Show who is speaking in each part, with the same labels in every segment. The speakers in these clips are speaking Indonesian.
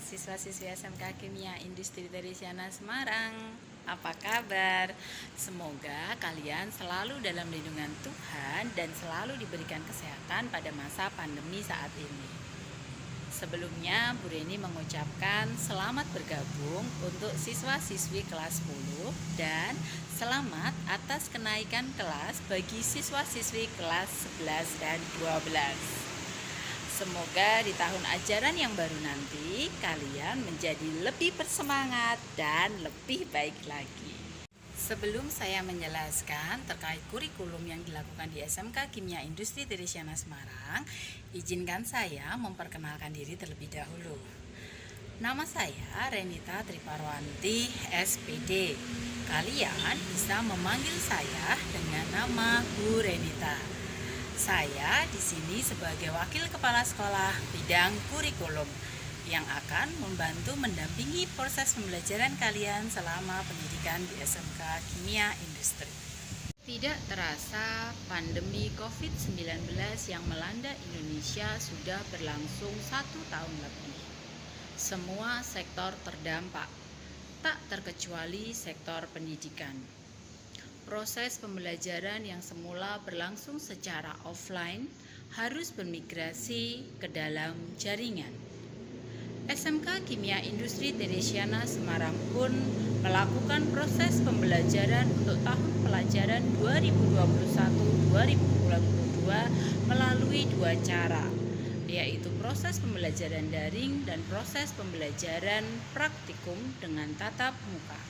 Speaker 1: siswa-siswi SMK Kimia Industri Teresiana Semarang. Apa kabar? Semoga kalian selalu dalam lindungan Tuhan dan selalu diberikan kesehatan pada masa pandemi saat ini. Sebelumnya, Bu Reni mengucapkan selamat bergabung untuk siswa-siswi kelas 10 dan selamat atas kenaikan kelas bagi siswa-siswi kelas 11 dan 12. Semoga di tahun ajaran yang baru nanti kalian menjadi lebih bersemangat dan lebih baik lagi. Sebelum saya menjelaskan terkait kurikulum yang dilakukan di SMK Kimia Industri Teresiana Semarang, izinkan saya memperkenalkan diri terlebih dahulu. Nama saya Renita Triparwanti, SPD. Kalian bisa memanggil saya dengan nama Bu Renita. Saya di sini sebagai wakil kepala sekolah bidang kurikulum yang akan membantu mendampingi proses pembelajaran kalian selama pendidikan di SMK Kimia Industri. Tidak terasa, pandemi COVID-19 yang melanda Indonesia sudah berlangsung 1 tahun lebih. Semua sektor terdampak, tak terkecuali sektor pendidikan. Proses pembelajaran yang semula berlangsung secara offline harus bermigrasi ke dalam jaringan. SMK Kimia Industri Teresiana Semarang pun melakukan proses pembelajaran untuk tahun pelajaran 2021-2022 melalui 2 cara, yaitu proses pembelajaran daring dan proses pembelajaran praktikum dengan tatap muka.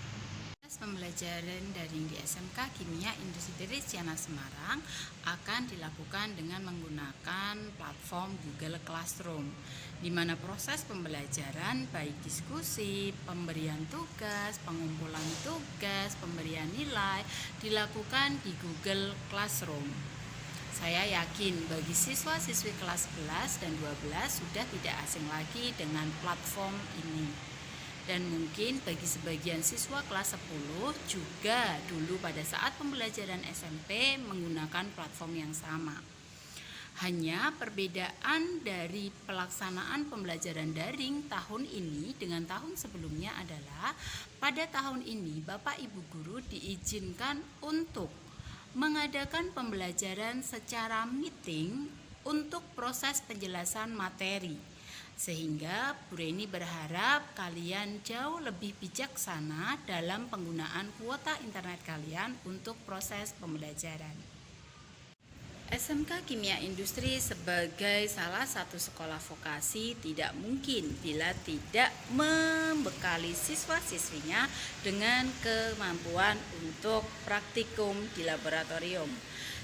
Speaker 1: Pembelajaran daring di SMK Kimia Industri Teresiana Semarang akan dilakukan dengan menggunakan platform Google Classroom, di mana proses pembelajaran baik diskusi, pemberian tugas, pengumpulan tugas, pemberian nilai dilakukan di Google Classroom. Saya yakin bagi siswa-siswi kelas 11 dan 12 sudah tidak asing lagi dengan platform ini. Dan mungkin bagi sebagian siswa kelas 10 juga dulu pada saat pembelajaran SMP menggunakan platform yang sama. Hanya perbedaan dari pelaksanaan pembelajaran daring tahun ini dengan tahun sebelumnya adalah pada tahun ini Bapak Ibu Guru diizinkan untuk mengadakan pembelajaran secara meeting untuk proses penjelasan materi. Sehingga Bu Reni berharap kalian jauh lebih bijaksana dalam penggunaan kuota internet kalian untuk proses pembelajaran. SMK Kimia Industri sebagai salah satu sekolah vokasi tidak mungkin bila tidak membekali siswa-siswinya dengan kemampuan untuk praktikum di laboratorium.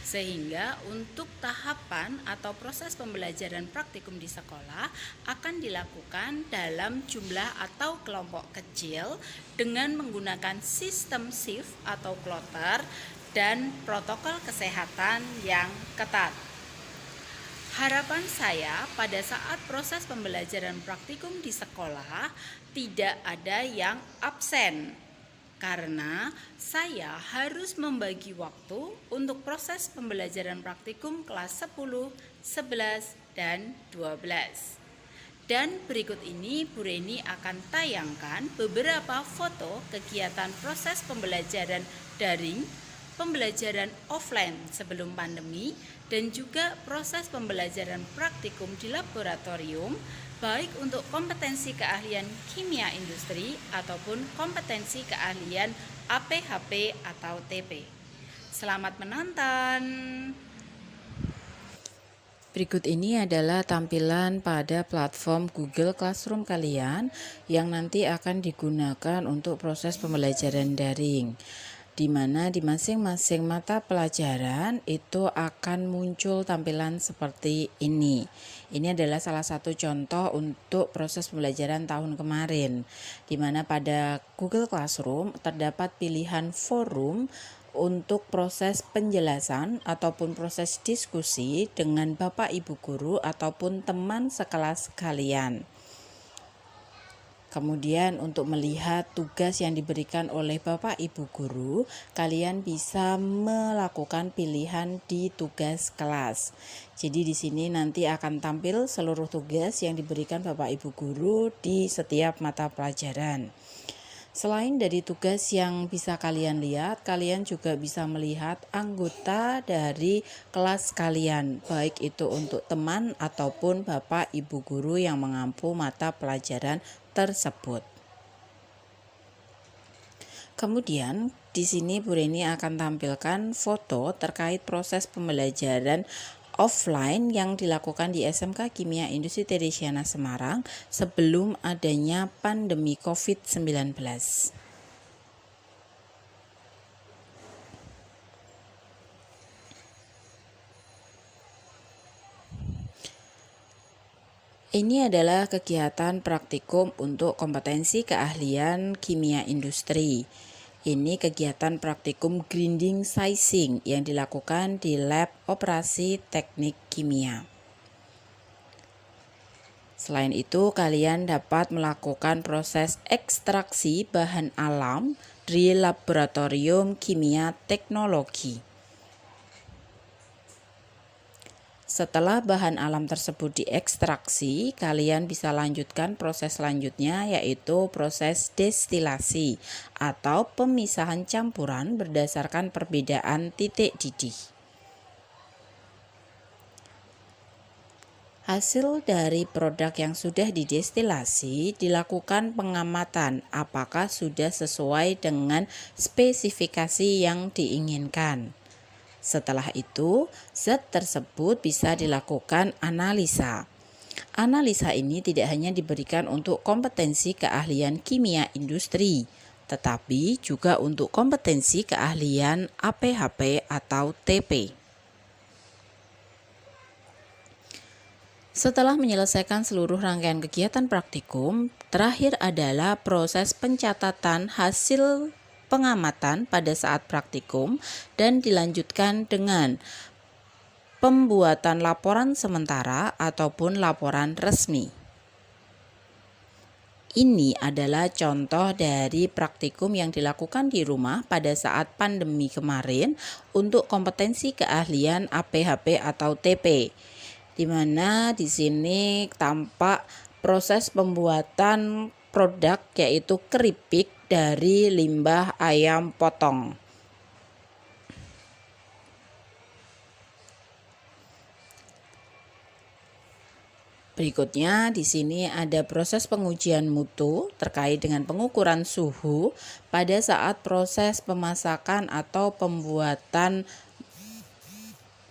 Speaker 1: Sehingga untuk tahapan atau proses pembelajaran praktikum di sekolah akan dilakukan dalam jumlah atau kelompok kecil dengan menggunakan sistem shift atau kloter dan protokol kesehatan yang ketat. Harapan saya pada saat proses pembelajaran praktikum di sekolah tidak ada yang absen, karena saya harus membagi waktu untuk proses pembelajaran praktikum kelas 10, 11, dan 12. Dan berikut ini Bu Reni akan tayangkan beberapa foto kegiatan proses pembelajaran daring, pembelajaran offline sebelum pandemi, dan juga proses pembelajaran praktikum di laboratorium, baik untuk kompetensi keahlian kimia industri ataupun kompetensi keahlian APHP atau TP. Selamat menonton. Berikut ini adalah tampilan pada platform Google Classroom kalian yang nanti akan digunakan untuk proses pembelajaran daring, di mana di masing-masing mata pelajaran itu akan muncul tampilan seperti ini. Ini adalah salah satu contoh untuk proses pembelajaran tahun kemarin, di mana pada Google Classroom terdapat pilihan forum untuk proses penjelasan ataupun proses diskusi dengan Bapak Ibu Guru ataupun teman sekelas kalian. Kemudian untuk melihat tugas yang diberikan oleh Bapak Ibu guru, kalian bisa melakukan pilihan di tugas kelas. Jadi di sini nanti akan tampil seluruh tugas yang diberikan Bapak Ibu guru di setiap mata pelajaran. Selain dari tugas yang bisa kalian lihat, kalian juga bisa melihat anggota dari kelas kalian, baik itu untuk teman ataupun Bapak Ibu guru yang mengampu mata pelajaran tersebut. Kemudian di sini Bu Reni akan tampilkan foto terkait proses pembelajaran offline yang dilakukan di SMK Kimia Industri Teresiana Semarang sebelum adanya pandemi COVID-19. Ini adalah kegiatan praktikum untuk kompetensi keahlian kimia industri. Ini kegiatan praktikum grinding sizing yang dilakukan di lab operasi teknik kimia. Selain itu, kalian dapat melakukan proses ekstraksi bahan alam di laboratorium kimia teknologi. Setelah bahan alam tersebut diekstraksi, kalian bisa lanjutkan proses selanjutnya, yaitu proses destilasi atau pemisahan campuran berdasarkan perbedaan titik didih. Hasil dari produk yang sudah didestilasi dilakukan pengamatan apakah sudah sesuai dengan spesifikasi yang diinginkan. Setelah itu, zat tersebut bisa dilakukan analisa. Analisa ini tidak hanya diberikan untuk kompetensi keahlian kimia industri, tetapi juga untuk kompetensi keahlian APHP atau TP. Setelah menyelesaikan seluruh rangkaian kegiatan praktikum, terakhir adalah proses pencatatan hasil pengamatan pada saat praktikum dan dilanjutkan dengan pembuatan laporan sementara ataupun laporan resmi. Ini adalah contoh dari praktikum yang dilakukan di rumah pada saat pandemi kemarin untuk kompetensi keahlian APHP atau TP, di mana di sini tampak proses pembuatan produk yaitu keripik dari limbah ayam potong. Berikutnya di sini ada proses pengujian mutu terkait dengan pengukuran suhu pada saat proses pemasakan atau pembuatan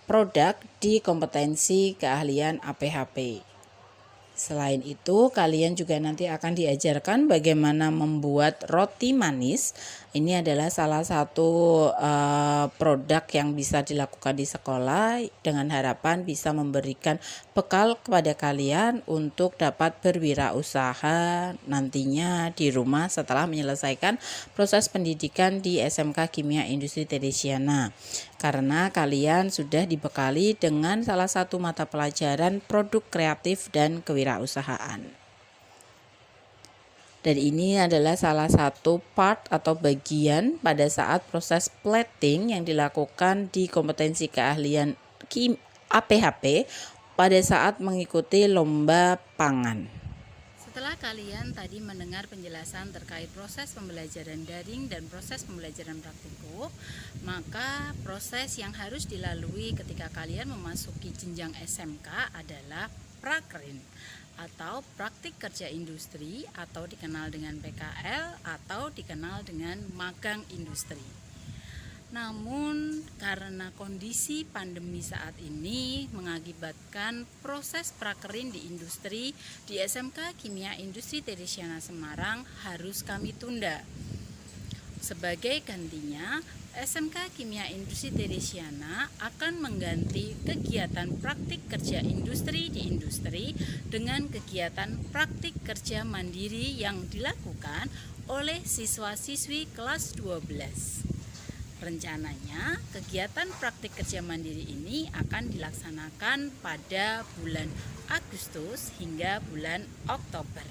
Speaker 1: produk di kompetensi keahlian APHP. Selain itu, kalian juga nanti akan diajarkan bagaimana membuat roti manis. Ini adalah salah satu produk yang bisa dilakukan di sekolah dengan harapan bisa memberikan bekal kepada kalian untuk dapat berwirausaha nantinya di rumah setelah menyelesaikan proses pendidikan di SMK Kimia Industri Teresiana. Karena kalian sudah dibekali dengan salah satu mata pelajaran produk kreatif dan kewirausahaan. Dan ini adalah salah satu part atau bagian pada saat proses plating yang dilakukan di kompetensi keahlian APHP pada saat mengikuti lomba pangan. Setelah kalian tadi mendengar penjelasan terkait proses pembelajaran daring dan proses pembelajaran praktikum, maka proses yang harus dilalui ketika kalian memasuki jenjang SMK adalah prakrin atau praktik kerja industri atau dikenal dengan PKL atau dikenal dengan magang industri. Namun karena kondisi pandemi saat ini mengakibatkan proses prakerin di industri di SMK Kimia Industri Teresiana Semarang harus kami tunda. Sebagai gantinya, SMK Kimia Industri Teresiana akan mengganti kegiatan praktik kerja industri di industri dengan kegiatan praktik kerja mandiri yang dilakukan oleh siswa-siswi kelas 12. Rencananya, kegiatan praktik kerja mandiri ini akan dilaksanakan pada bulan Agustus hingga bulan Oktober.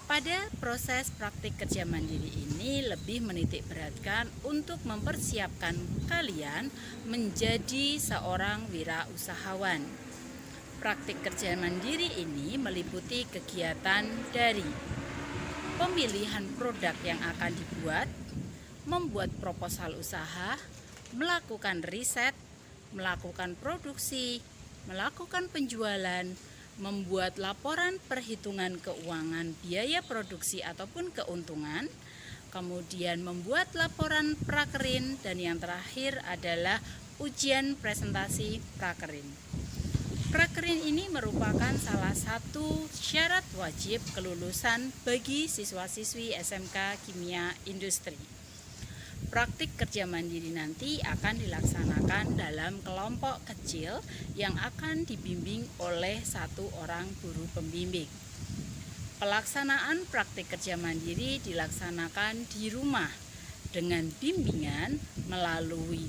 Speaker 1: Pada proses praktik kerja mandiri ini lebih menitik beratkan untuk mempersiapkan kalian menjadi seorang wirausahawan. Praktik kerja mandiri ini meliputi kegiatan dari pemilihan produk yang akan dibuat, membuat proposal usaha, melakukan riset, melakukan produksi, melakukan penjualan, membuat laporan perhitungan keuangan biaya produksi ataupun keuntungan, kemudian membuat laporan prakerin, dan yang terakhir adalah ujian presentasi prakerin. Prakerin ini merupakan salah satu syarat wajib kelulusan bagi siswa-siswi SMK Kimia Industri. Praktik kerja mandiri nanti akan dilaksanakan dalam kelompok kecil yang akan dibimbing oleh satu orang guru pembimbing. Pelaksanaan praktik kerja mandiri dilaksanakan di rumah dengan bimbingan melalui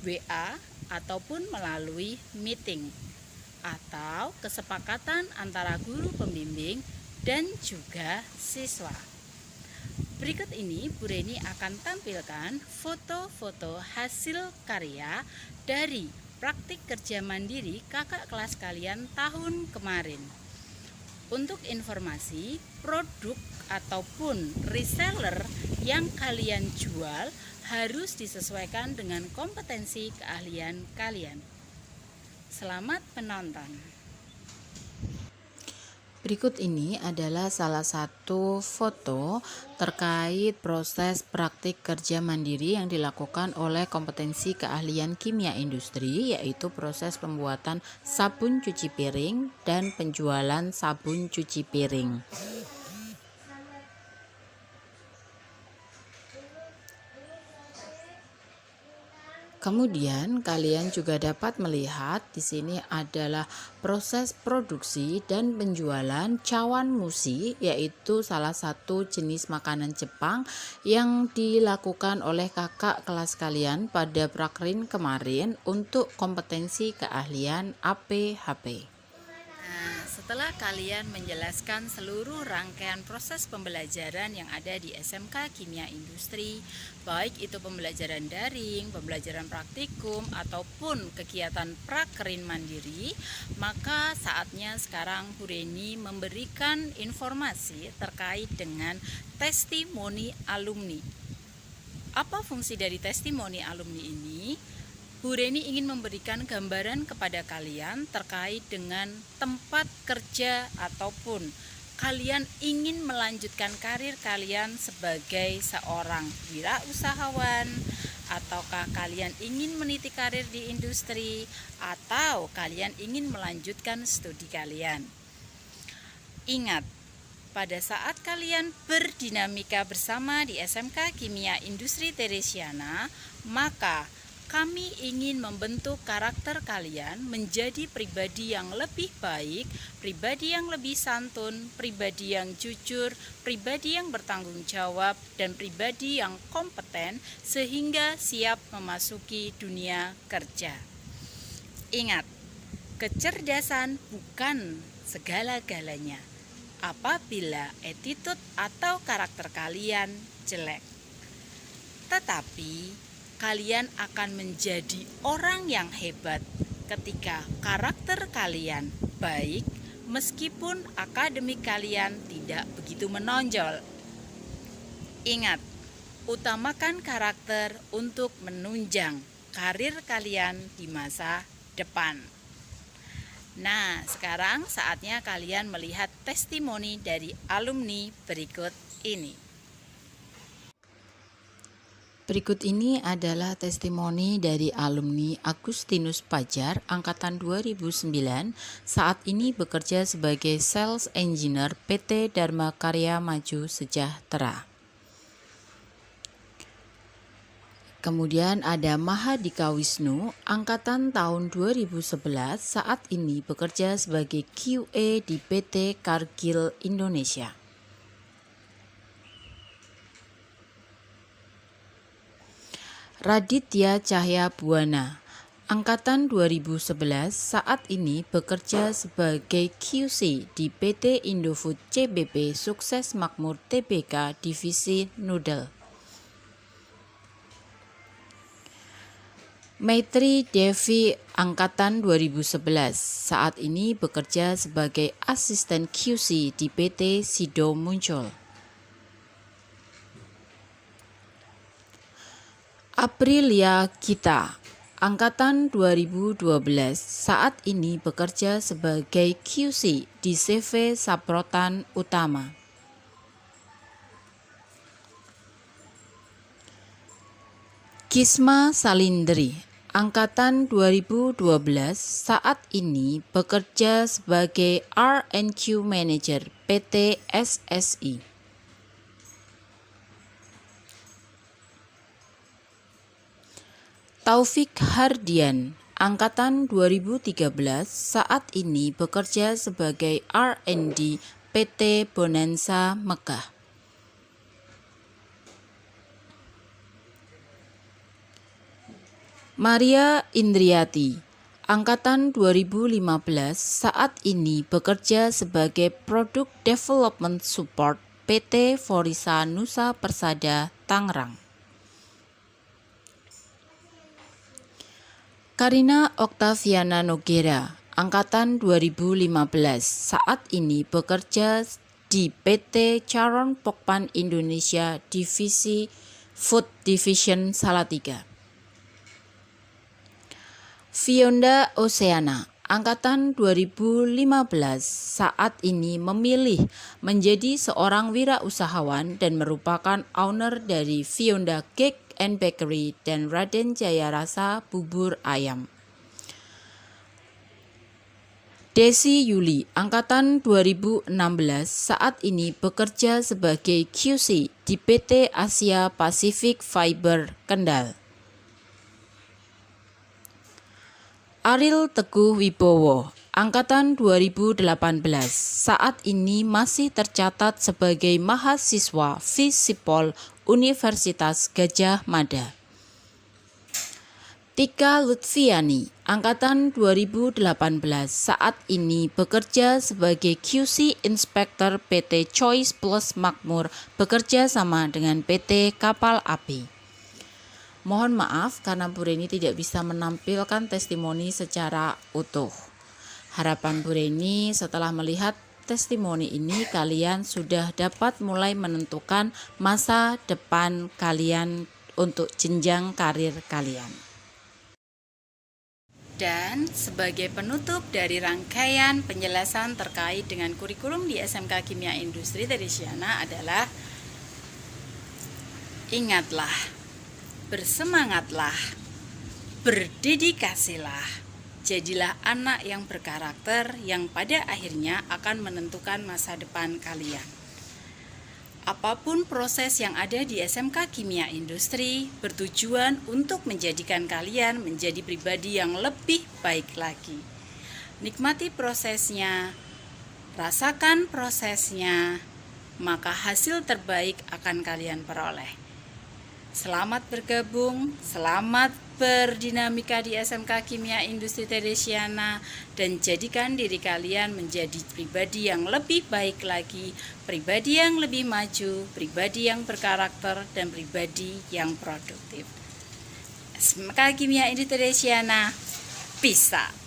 Speaker 1: WA ataupun melalui meeting atau kesepakatan antara guru pembimbing dan juga siswa. Berikut ini Bu Reni akan tampilkan foto-foto hasil karya dari praktik kerja mandiri kakak kelas kalian tahun kemarin. Untuk informasi, produk ataupun reseller yang kalian jual harus disesuaikan dengan kompetensi keahlian kalian. Selamat menonton.
Speaker 2: Berikut ini adalah salah satu foto terkait proses praktik kerja mandiri yang dilakukan oleh kompetensi keahlian kimia industri, yaitu proses pembuatan sabun cuci piring dan penjualan sabun cuci piring. Kemudian kalian juga dapat melihat di sini adalah proses produksi dan penjualan cawan musi, yaitu salah satu jenis makanan Jepang yang dilakukan oleh kakak kelas kalian pada prakerin kemarin untuk kompetensi keahlian APHP.
Speaker 1: Setelah kalian menjelaskan seluruh rangkaian proses pembelajaran yang ada di SMK Kimia Industri, baik itu pembelajaran daring, pembelajaran praktikum, ataupun kegiatan prakerin mandiri, maka saatnya sekarang Bu Reni memberikan informasi terkait dengan testimoni alumni. Apa fungsi dari testimoni alumni ini? Bu Reni ingin memberikan gambaran kepada kalian terkait dengan tempat kerja ataupun kalian ingin melanjutkan karir kalian sebagai seorang wirausahawan, ataukah kalian ingin meniti karir di industri, atau kalian ingin melanjutkan studi kalian. Ingat, pada saat kalian berdinamika bersama di SMK Kimia Industri Teresiana, maka kami ingin membentuk karakter kalian menjadi pribadi yang lebih baik, pribadi yang lebih santun, pribadi yang jujur, pribadi yang bertanggung jawab, dan pribadi yang kompeten sehingga siap memasuki dunia kerja. Ingat, kecerdasan bukan segala-galanya apabila attitude atau karakter kalian jelek. Tetapi kalian akan menjadi orang yang hebat ketika karakter kalian baik meskipun akademik kalian tidak begitu menonjol. Ingat, utamakan karakter untuk menunjang karir kalian di masa depan. Nah, sekarang saatnya kalian melihat testimoni dari alumni berikut ini.
Speaker 2: Berikut ini adalah testimoni dari alumni Agustinus Pajar angkatan 2009, saat ini bekerja sebagai Sales Engineer PT Dharma Karya Maju Sejahtera. Kemudian ada Mahadika Wisnu angkatan tahun 2011, saat ini bekerja sebagai QA di PT Cargill Indonesia. Raditya Cahya Buana Angkatan 2011 saat ini bekerja sebagai QC di PT Indofood CBP Sukses Makmur Tbk Divisi Noodle. Maitri Devi Angkatan 2011 saat ini bekerja sebagai asisten QC di PT Sido Muncul. Aprilia Gita Angkatan 2012 saat ini bekerja sebagai QC di CV Saprotan Utama. Kisma Salindri Angkatan 2012 saat ini bekerja sebagai R&Q Manager PT SSI. Taufik Hardian Angkatan 2013 saat ini bekerja sebagai R&D PT Bonanza Mekah. Maria Indriati Angkatan 2015 saat ini bekerja sebagai Product Development Support PT Forisa Nusa Persada Tangerang. Karina Oktaviana Nogera Angkatan 2015 saat ini bekerja di PT Charon Pokpan Indonesia Divisi Food Division Salatiga. Fionda Oceana Angkatan 2015 saat ini memilih menjadi seorang wirausahawan dan merupakan owner dari Fionda Cake and Bakery dan Raden Jaya Rasa Bubur Ayam. Desi Yuli Angkatan 2016 saat ini bekerja sebagai QC di PT Asia Pacific Fiber Kendal. Ariel Teguh Wibowo Angkatan 2018 saat ini masih tercatat sebagai mahasiswa Visipol Universitas Gadjah Mada. Tika Lutfiani Angkatan 2018 saat ini bekerja sebagai QC Inspektur PT Choice Plus Makmur bekerja sama dengan PT Kapal Api. Mohon maaf karena Bu Reni tidak bisa menampilkan testimoni secara utuh. Harapan Bu Reni setelah melihat testimoni ini kalian sudah dapat mulai menentukan masa depan kalian untuk jenjang karir kalian.
Speaker 1: Dan sebagai penutup dari rangkaian penjelasan terkait dengan kurikulum di SMK Kimia Industri Teresiana adalah ingatlah, bersemangatlah, berdedikasilah, jadilah anak yang berkarakter yang pada akhirnya akan menentukan masa depan kalian. Apapun proses yang ada di SMK Kimia Industri bertujuan untuk menjadikan kalian menjadi pribadi yang lebih baik lagi. Nikmati prosesnya, rasakan prosesnya, maka hasil terbaik akan kalian peroleh. Selamat bergabung, selamat berdinamika di SMK Kimia Industri Teresiana dan jadikan diri kalian menjadi pribadi yang lebih baik lagi, pribadi yang lebih maju, pribadi yang berkarakter dan pribadi yang produktif. SMK Kimia Industri Teresiana bisa.